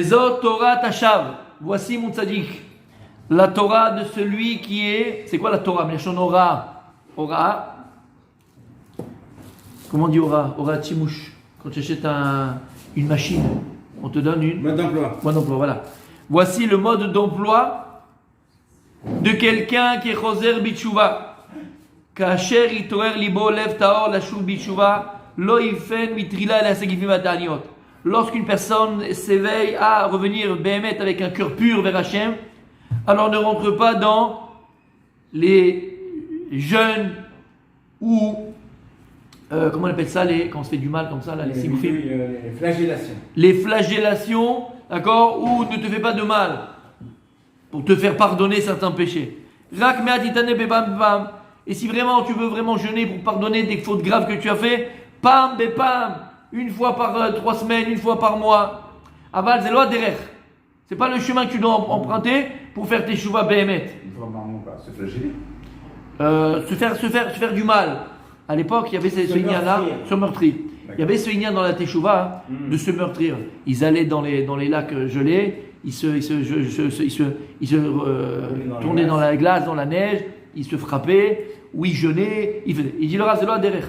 Zot Torah Tashav. Voici mon tzaddik. La Torah de celui qui est. C'est quoi la Torah? Melachon Ora. Ora. Comment on dit Ora? Ora Tchimouche. Quand tu achètes une machine, on te donne une. Mode d'emploi. Mode d'emploi, voilà. Voici le mode d'emploi de quelqu'un qui est Choser Bitshuva. Kasher itorer libo lev taor lashub bitshuva lo yifen mitrila la segifim ataniot. Lorsqu'une personne s'éveille à revenir béhémet avec un cœur pur vers Hachem, alors ne rentre pas dans les jeûnes ou comment on appelle ça, quand on se fait du mal comme ça, là, les sigufim. Les flagellations. Les flagellations, d'accord, ou ne te fais pas de mal pour te faire pardonner certains péchés. Rak me'atitane bebam bam. Et si vraiment tu veux vraiment jeûner pour pardonner des fautes graves que tu as fait, pam bepam, une fois par 3 semaines, une fois par mois. Aval zelo derech. C'est pas le chemin que tu dois emprunter pour faire tes shuvah behemet. Une fois par mois, se flageller. Se faire du mal. À l'époque, il y avait ce igna-là, se meurtrir. Il y avait ce igna dans la teshuva de se meurtrir. Ils allaient dans les lacs gelés, ils se tournaient dans la glace, dans la neige, ils se frappaient, ou ils jeûnaient. Il dit le razelo derech.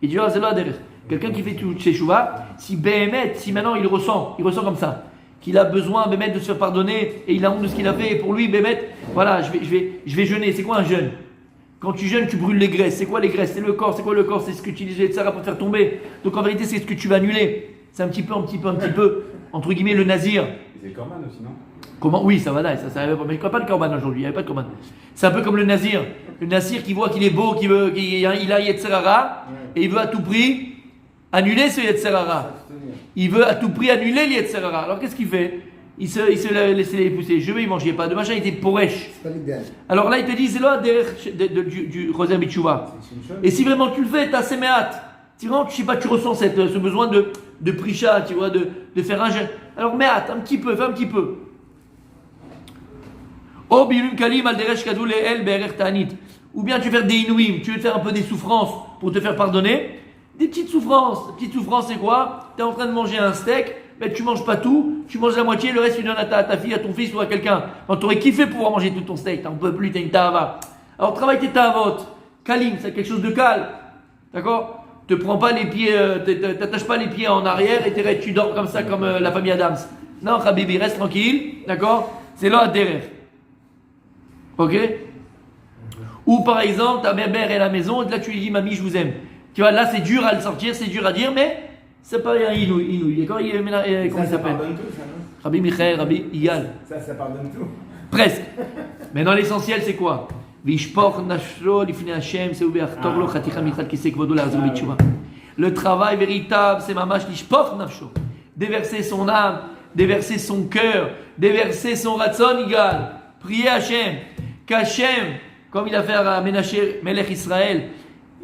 Il dit le razelo derech. Quelqu'un qui fait tout teshuva, si Béhémet, si maintenant il ressent comme ça, qu'il a besoin Béhémet de se faire pardonner et il a honte de ce qu'il a fait, et pour lui Béhémet, voilà, je vais jeûner. C'est quoi un jeûne? Quand tu jeûnes, tu brûles les graisses. C'est quoi les graisses? C'est le corps. C'est quoi le corps? C'est ce que tu utilisais de Sarah pour faire tomber. Donc en vérité, c'est ce que tu vas annuler. C'est un petit peu, entre guillemets, le nazir. C'est le corban aussi, non? Comment? Oui, ça va là. Ça avait pas. Mais il n'y a pas de corban aujourd'hui. Il n'y avait pas de corban. C'est un peu comme le nazir. Le nazir qui voit qu'il est beau, il a Yetzerara, et il veut à tout prix annuler ce Yetzerara. Il veut à tout prix annuler le Yetzerara. Alors qu'est-ce qu'il fait? Il se laisse les pousser. Je vais y manger pas. De machin, il était porèche. C'est pas l'idéal. Alors là, il te dit, c'est là du Choser Bitshuva. Et si vraiment tu le fais, t'as séméat. Si vraiment, je sais pas, tu ressens ce besoin de prisha, tu vois, de faire un jeûne. Alors, méat, un petit peu, fais un petit peu. Ou bien tu veux faire des inouïm, tu veux faire un peu des souffrances pour te faire pardonner. Des petites souffrances. Petites souffrances, c'est quoi? Tu es en train de manger un steak, mais tu manges pas tout, tu manges la moitié, le reste tu donnes à ta fille, à ton fils ou à quelqu'un. Tu aurais kiffé pouvoir manger tout ton steak, t'en peux plus, t'as une tahava. Alors travaille tes tahavot. Kalim, c'est quelque chose de calme. D'accord? Te prends pas les pieds, t'attaches pas les pieds en arrière et tu dors comme ça, comme la famille Adams. Non, Habibi, reste tranquille. D'accord? C'est là à derrière. Ok? Ou par exemple, ta mère est à la maison, et là tu lui dis, mamie, je vous aime. Tu vois, là c'est dur à le sortir, c'est dur à dire, mais c'est pas un inouï. Comment il s'appelle? Rabbi Michael, Rabbi Igal. Ça pardonne tout. Presque. Mais dans l'essentiel, c'est quoi? Le travail véritable, c'est mamash lishpoch nafsho. Déverser son âme, déverser son cœur, déverser son ratson Igal. Prier Hachem. Qu'Hachem, comme il a fait à Menaché, Melech Israël,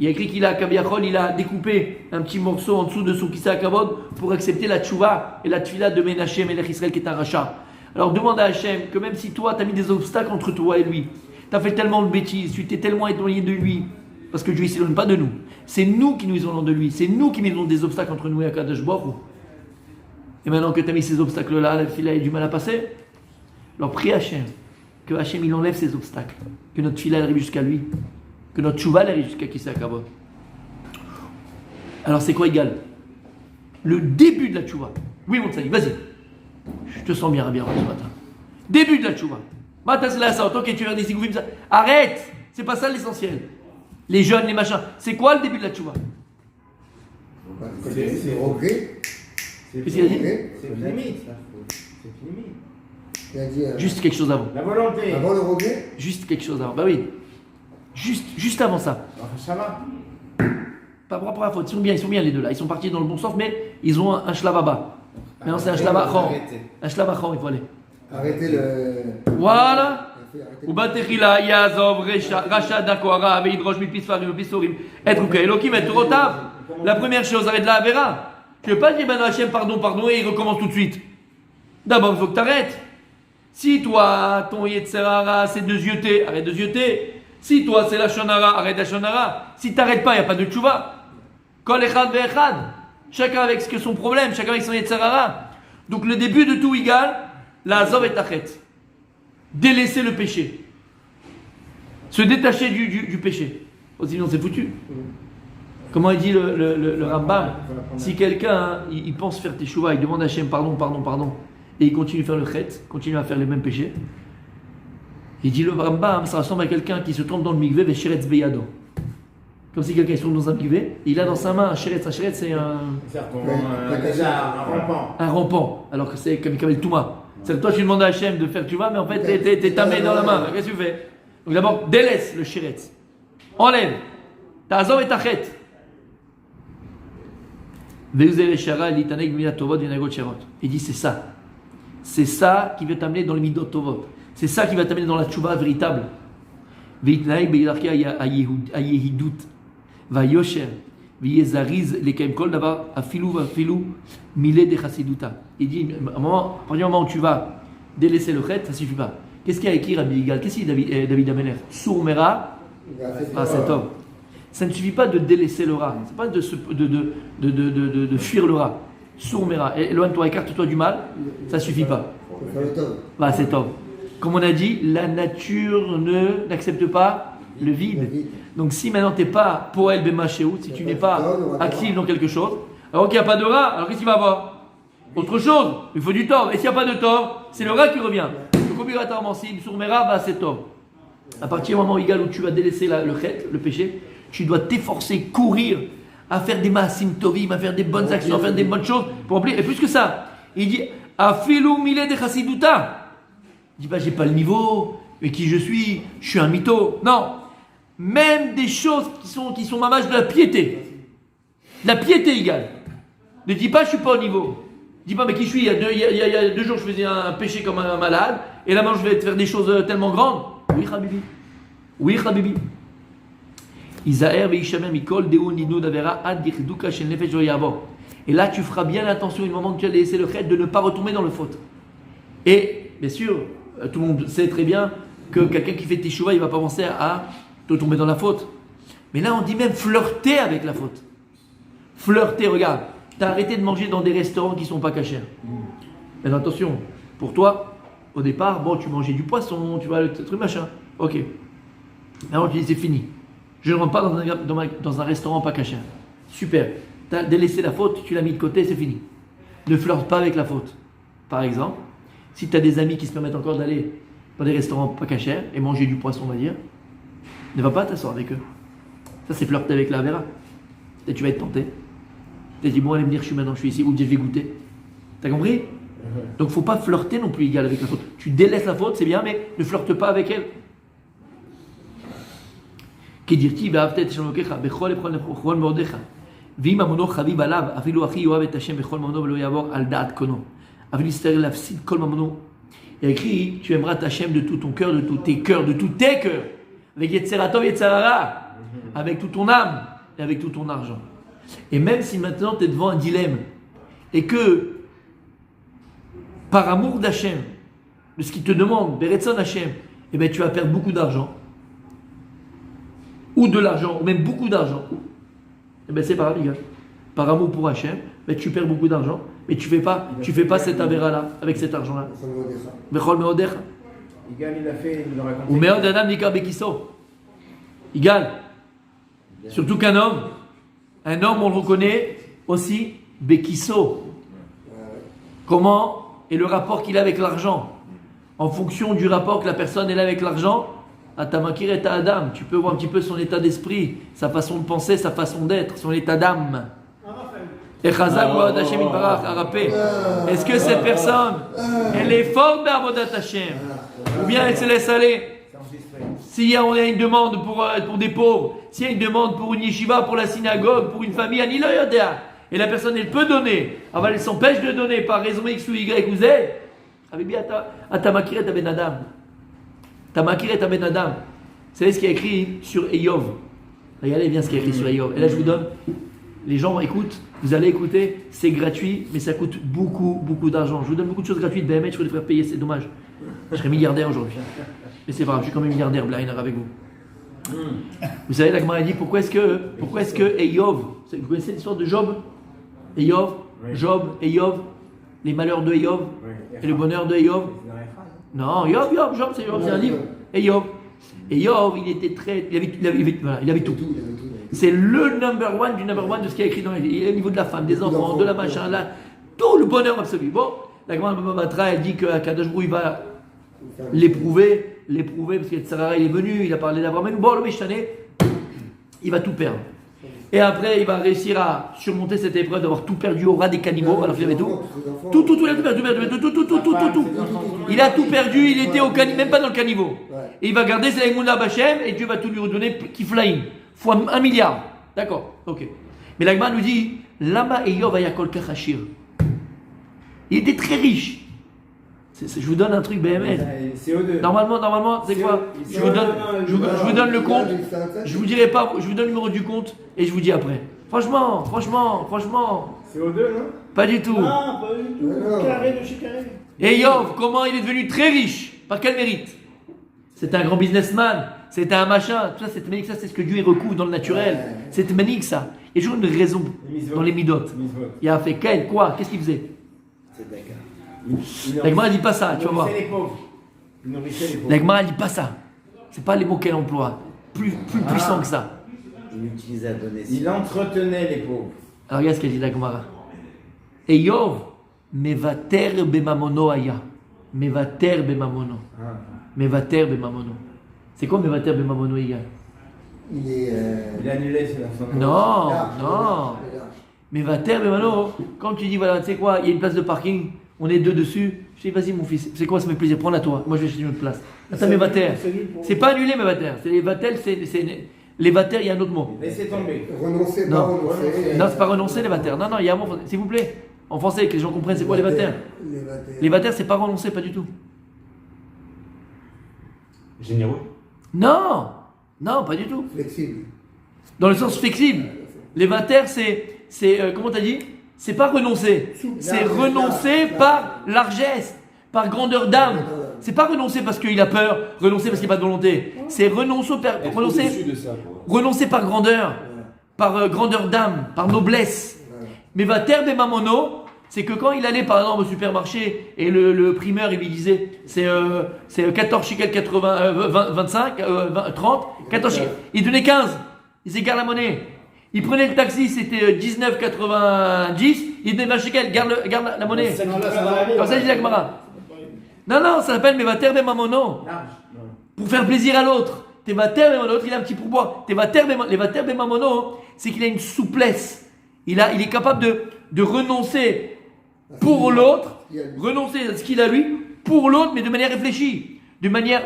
il a écrit qu'il a découpé un petit morceau en dessous de son kissa kavod pour accepter la tchouva et la tfila de Menaché, Melech Israël qui est un rachat. Alors demande à Hachem que même si toi tu as mis des obstacles entre toi et lui, tu as fait tellement de bêtises, tu t'es tellement éloigné de lui, parce que Dieu ne s'éloigne pas de nous. C'est nous qui nous éloignons de lui, c'est nous qui mettons des obstacles entre nous et Akadosh Baruch Hu. Et maintenant que tu as mis ces obstacles-là, la tfila a du mal à passer. Alors prie Hachem, que Hachem il enlève ces obstacles, que notre tfila arrive jusqu'à lui. Que notre tchouva arrive jusqu'à Kissa Kavod. Alors c'est quoi égal? Le début de la tchouva. Oui mon tzaddik, vas-y. Je te sens bien ce matin. Début de la tchouva. Ok, tu vas des sigouvim, ça. Arrête. C'est pas ça l'essentiel. Les jeunes, les machins. C'est quoi le début de la tchouva? C'est regret. Qu'est-ce qu'il a dit? C'est limite. C'est limite. Il a dit, Juste quelque chose avant. La volonté. avant le regret. Juste quelque chose avant. Bah oui. Juste avant ça. Ça va. Pas pour la faute. Ils sont bien les deux là. Ils sont partis dans le bon sens, mais ils ont un shlav bas. Maintenant c'est un shlav achor. Un shlav achor, il faut aller. Arrêtez le. Voilà. ובתחילה יעזוב רשע דקוהרה וידרוש מפספרים ופסורים את חוקי אלוקים את תורותיו. La première chose, arrête la Avera. Tu ne veux pas dire ben Hachem pardon et il recommence tout de suite. D'abord il faut que tu arrêtes. Si toi ton Yetzerara c'est de zioter, arrête de zioter. Si toi c'est la shonara, arrête la shonara. Si tu n'arrêtes pas, il n'y a pas de tchouva. Kol echad ve'echad. Chacun avec son problème, chacun avec son Yetzerara. Donc le début de tout Igal, la Azov et Tachet. Délaisser le péché. Se détacher du péché. Oh, sinon c'est foutu. Comment il dit le Rambam? Si quelqu'un il pense faire teshuva, il demande à Hachem pardon, et il continue à faire le chet, continue à faire les mêmes péchés, il dit le Rambam, ça ressemble à quelqu'un qui se trompe dans le mikvé ve sheretz beyado. Comme si quelqu'un se trompe dans un mikvé, il a dans sa main un sheretz c'est un rampant. un rampant, alors que c'est comme le Touma. C'est que toi tu demandes à Hachem de faire teshuva, mais en fait t'es tamé dans la main. Qu'est-ce que tu fais? Donc d'abord délaisse le sheretz, enlève, ta'azov et tachet. Il dit c'est ça qui va t'amener dans le midot tovot, c'est ça qui va t'amener dans la tchouva véritable. Il dit à un moment, au moment où tu vas délaisser le chet, ça suffit pas. Qu'est-ce qu'il y a écrit Rabbi Yigal? Qu'est-ce qu'il dit David Ameler? Sourmera c'est homme. Ça ne suffit pas de délaisser le rat, c'est pas de fuir le rat. Sourmera, éloigne-toi, écarte-toi du mal, ça suffit pas. C'est homme. Comme on a dit, la nature n'accepte pas le vide. Donc si maintenant tu n'es pas poël bemachéout, si tu n'es pas actif dans quelque chose, alors qu'il n'y a pas de rat, alors qu'est-ce qu'il va avoir? Autre chose, il faut du tort. Et s'il n'y a pas de tort, c'est le rat qui revient. Donc obligatoirement, si sourmera, c'est tort. À partir du moment égal où tu vas délaisser le chet, le péché, tu dois t'efforcer, courir, à faire des maasim tovim, à faire des bonnes actions, à faire des bonnes choses pour remplir. Et plus que ça, il dit Afilou milé de chassiduta. Il dit j'ai pas le niveau, mais qui je suis un mytho. Non, même des choses qui sont mamages de la piété. La piété égale. Ne dis pas je suis pas au niveau. Dis pas mais qui je suis. Il y a 2 jours je faisais un péché comme un malade, et là maintenant je vais te faire des choses tellement grandes. Oui Habibi. Oui Habibi. Et là, tu feras bien attention au moment que tu as laissé le chet de ne pas retomber dans le faute. Et bien sûr, tout le monde sait très bien que quelqu'un qui fait teshuva, il ne va pas penser à te tomber dans la faute. Mais là, on dit même flirter avec la faute. Flirter, regarde, tu as arrêté de manger dans des restaurants qui ne sont pas cachers. Mais attention, pour toi, au départ, tu mangeais du poisson, tu vois, le truc machin. Ok. Alors tu dis c'est fini. Je ne rentre pas dans un restaurant pas caché. Super. Tu as délaissé la faute, tu l'as mis de côté, c'est fini. Ne flirte pas avec la faute. Par exemple, si tu as des amis qui se permettent encore d'aller dans des restaurants pas cachés et manger du poisson, on va dire, ne va pas t'asseoir avec eux. Ça, c'est flirter avec la vera. Et tu vas être tenté. Tu te dis, bon, allez me dire, je suis ici, ou je vais goûter. T'as compris? Donc, il ne faut pas flirter non plus égal avec la faute. Tu délaisses la faute, c'est bien, mais ne flirte pas avec elle. כדרתי ואהבת את השם אלוקיך בכל מאודיך ואם ממונו חביב עליו אפילו אחי יאהב את השם בכל ממונו ולא יעבור על דעת קונו אבל יסתר להפסיד כל ממונו. Il y a écrit tu aimeras ta Shem de tout ton cœur, de tous tes cœurs, avec Yetzerato Yetzerara, avec toute ton âme et avec tout ton argent. Et même si maintenant tu es devant un dilemme et que par amour d'Hachem, de ce qu'il te demande, Beretzon Hachem, eh bien tu vas perdre beaucoup d'argent, ou de l'argent, ou même beaucoup d'argent, eh bien c'est par amour, par amour pour Hachem, ben tu perds beaucoup d'argent, mais tu fais pas cette avéra-là, avec cet argent-là. Bechol meodecha. Igal, il a raconté. Ou meod adam nikar bekiso. Igal. Surtout qu'un homme, on le reconnaît aussi bekiso. Comment est le rapport qu'il a avec l'argent? En fonction du rapport que la personne a avec l'argent, Atamakir et Adam, tu peux voir un petit peu son état d'esprit, sa façon de penser, sa façon d'être, son état d'âme. Est-ce que cette personne, elle est forte d'Avodat Hashem, ou bien elle se laisse aller? S'il y a une demande pour des pauvres, s'il y a une demande pour une yeshiva, pour la synagogue, pour une famille, Ani lo yodea, et la personne elle peut donner, alors elle s'empêche de donner par raison X ou Y ou Z, Atamakir et Ben Adam. Tamakir et Ben Adam. Vous savez ce qui est écrit sur Eyov? Regardez bien ce qui est écrit sur Eyov. Et là je vous donne, les gens écoutent, vous allez écouter, c'est gratuit, mais ça coûte beaucoup, beaucoup d'argent. Je vous donne beaucoup de choses gratuites, BMH, je vais les faire payer, c'est dommage. Je serais milliardaire aujourd'hui. Mais c'est pas grave, je suis quand même milliardaire, Blainer, avec vous. Vous savez, la Gemara dit, pourquoi est-ce que Eyov, vous connaissez l'histoire de Job? Eyov, Job, Eyov, les malheurs de Yov Oui. et le bonheur de Yov. C'est dans les phrases. Non, Job, c'est un livre. Et Yov, il était très. Il avait tout. C'est le number one du number one de ce qui est écrit dans les livres. Au niveau de la femme, des enfants, de la machin, là. Tout le bonheur absolu. Bon, la grande Matra, elle dit qu'Akadosh Brou, il va l'éprouver, parce que Tsarara, il est venu, il a parlé d'Abraham. Bon, le Méchané, il va tout perdre. Et après, il va réussir à surmonter cette épreuve d'avoir tout perdu au ras des cannibaux, alors qu'il avait tout. Tout, il a tout perdu, tout. Il a tout perdu, il était au caniveau, même pas dans le caniveau. Et il va garder ses Mouna Bachem, et Dieu va tout lui redonner, Kiflaïm, fois 1 milliard. D'accord, ok. Mais l'Agma nous dit, Lama Eyov Ayakol Kachashir. Il était très riche. Je vous donne un truc BML. CO2. Normalement, c'est quoi? Je vous donne le compte. Je vous dirai pas. Je vous donne le numéro du compte et je vous dis après. Franchement. CO2, non? Pas du tout. Ah, pas du tout. Carré de chez Carré. Et Yov, comment il est devenu très riche? Par quel mérite? C'est un grand businessman. C'est un machin. Tout ça, c'est manique. Ça, c'est ce que Dieu recouvre dans le naturel. C'est manique ça. Il y a toujours une raison dans les midot. Il a fait quel? Quoi? Qu'est-ce qu'il faisait? C'est d'accord. L'Agma ne dit pas ça, tu vas voir. Il nourrissait les pauvres. L'Agma ne dit pas ça. C'est pas les mots qu'elle emploie. Plus puissant que ça. Il utilisait à donner. Il entretenait les pauvres. Alors regarde ce qu'elle dit l'Agmara. Et Yov, mevater bemamono aya. Mevater bemamono. Mevater bemamono. C'est quoi mevater bemamono aya? Il annulait son Non. Mevater bemamono. Quand tu dis, voilà, tu sais quoi, il y a une place de parking. On est deux dessus. Je dis, vas-y mon fils, c'est quoi, ça me fait plaisir, prends-la toi. Moi je vais chercher une autre place. Là, mes vatères. C'est pas annulé mes vatères. C'est les vatères, les vatères, il y a un autre mot. Laissez tomber. Renoncer, Non. pas renoncer. Non, c'est pas renoncer les vatères. Non, il y a un mot, s'il vous plaît. En français, que les gens comprennent, c'est quoi les vatères? Les vatères, c'est pas renoncer, pas du tout. Généreux. Non, pas du tout. Flexible. Dans le sens flexible. Les vatères, c'est comment t'as dit? C'est pas renoncer, c'est renoncer par largesse, par grandeur d'âme. C'est pas renoncer parce qu'il a peur, renoncer parce qu'il n'y a pas de volonté. C'est renoncer par grandeur, par grandeur d'âme, par noblesse. Mais va terre des mamono, c'est que quand il allait par exemple au supermarché et le primeur il lui disait c'est 14 shekels 25, 30, 14 shekels, il donnait 15, il s'égare la monnaie. Il prenait le taxi, c'était 19,90, il donnait 20 shekels, garde la monnaie. Comme ça, dit la Gemara. Non, ça s'appelle Mevater Bemamono. Pour faire plaisir à l'autre. Tevater Bemamono, l'autre il a un petit pourboire. Les Vater Bemamono, c'est qu'il a une souplesse. Il est capable de renoncer pour l'autre, renoncer à ce qu'il a lui, pour l'autre, mais de manière réfléchie. De manière,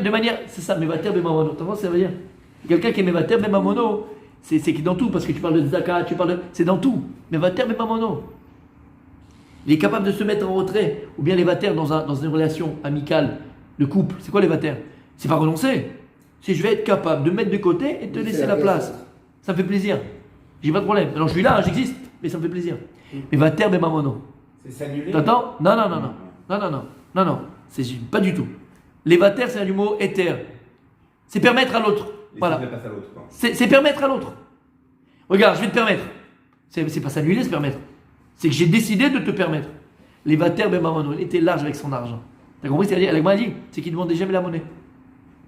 c'est ça, Mevater Bemamono. Tu vois ce que ça veut dire? Quelqu'un qui est Mevater Bemamono, c'est dans tout, parce que tu parles de Zaka, c'est dans tout. Mais Vater Bemamono. Il est capable de se mettre en retrait. Ou bien les Vater dans une relation amicale, de couple. C'est quoi les Vater? C'est pas renoncer. C'est je vais être capable de mettre de côté et de te laisser la place. Ça me fait plaisir. J'ai pas de problème. Alors je suis là, j'existe, mais ça me fait plaisir. Mais Vater Bemamono. C'est s'annuler. T'entends? Non. C'est pas du tout. Les Vater, c'est du mot éther. C'est permettre à l'autre. Voilà. C'est permettre à l'autre. Regarde, je vais te permettre. C'est pas s'annuler, c'est permettre. C'est que j'ai décidé de te permettre. Les Vater Bemamono, il était large avec son argent. T'as compris ce qu'il a dit? Elle m'a dit, c'est qu'il ne demandait jamais la monnaie.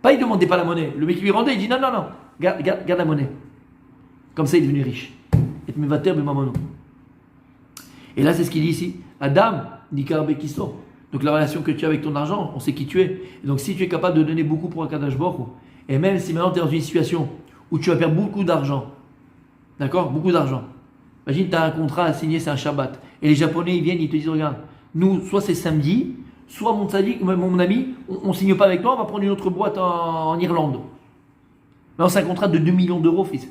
Pas il ne demandait pas la monnaie. Le mec qui lui rendait, il dit non, garde la monnaie. Comme ça, il est devenu riche. Et mes Vater Bemamono. Et là, c'est ce qu'il dit ici. Adam, Nikar Bekiso. Donc la relation que tu as avec ton argent, on sait qui tu es. Et donc si tu es capable de donner beaucoup pour un Kadosh Baruch Hu, et même si maintenant tu es dans une situation où tu vas perdre beaucoup d'argent, d'accord? Beaucoup d'argent. Imagine, tu as un contrat à signer, c'est un Shabbat. Et les Japonais, ils viennent, ils te disent, regarde, nous, soit c'est samedi, soit mon ami, on ne signe pas avec toi, on va prendre une autre boîte en Irlande. Non, c'est un contrat de 2 millions d'euros, fils.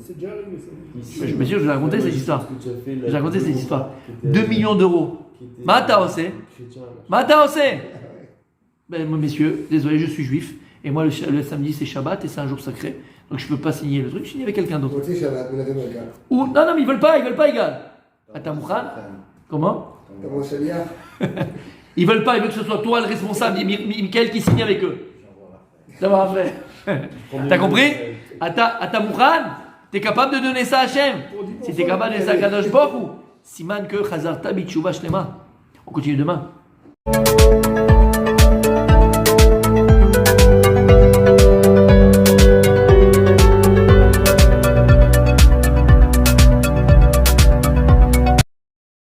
C'est déjà arrivé, ça. Monsieur, je vais raconter cette histoire. Je vais raconter cette histoire. 2 millions d'euros. Mata Ose. Ben, messieurs, désolé, je suis juif. Et moi, le samedi, c'est Shabbat et c'est un jour sacré. Donc, je ne peux pas signer le truc. Je signe avec quelqu'un d'autre. Ou, non, mais ils veulent pas égal. Atamouchan. Comment? Ils veulent pas, ils veulent que ce soit toi le responsable, Michael qui signe avec eux. Ça va après. T'as compris? Atamouchan, t'es capable de donner ça à Hachem. Si t'es capable de donner ça à Kadosh Baruch Hu, Siman que Chazarta Bitshuva Shlema. On continue demain.